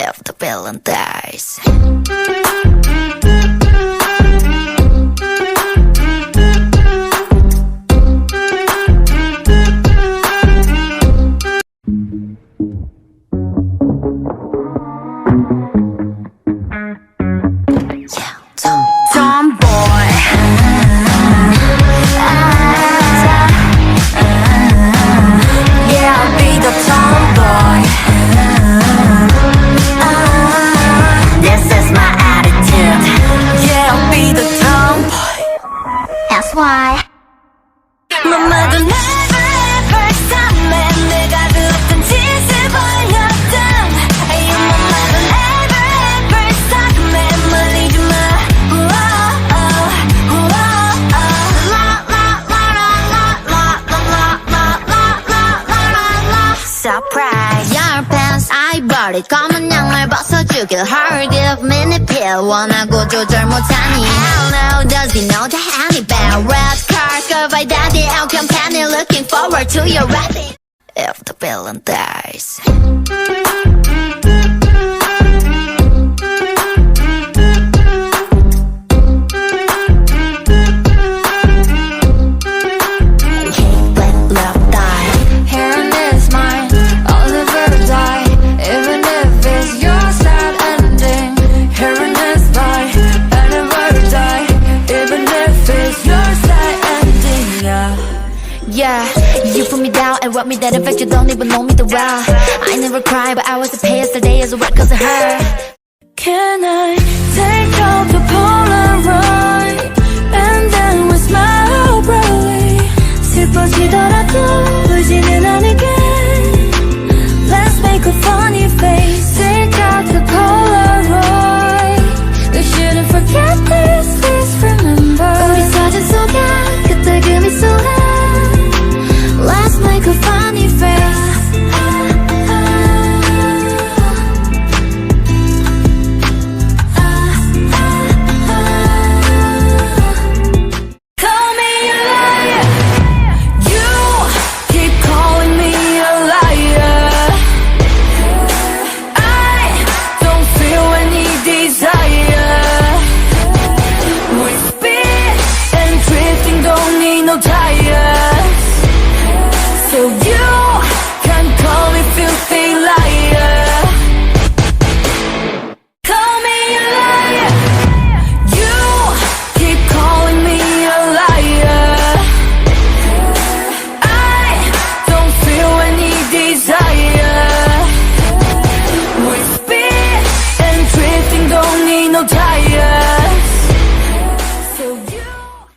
if the villain dies. Tomboy. Yeah, I'll be the tomboy. This is my attitude. Yeah, I'll be the tomboy. That's why. 너마저 never ever 삶에 내가 그 어떤 짓을 벌였든 You 너마저 never ever 삶에 말리지 마. Surprise. Your pants I bought it. 검은 양말 벗어주길. Hurry give me the pill. 원하고 조절 못하니. Hell no, does he know that honey bear? Red car, girl by daddy. Out company looking forward to your wedding. If the villain dies. Yeah, you put me down and rub me that in fact you don't even know me that well. I never cry but I was the payest the day as well cause of her. Can I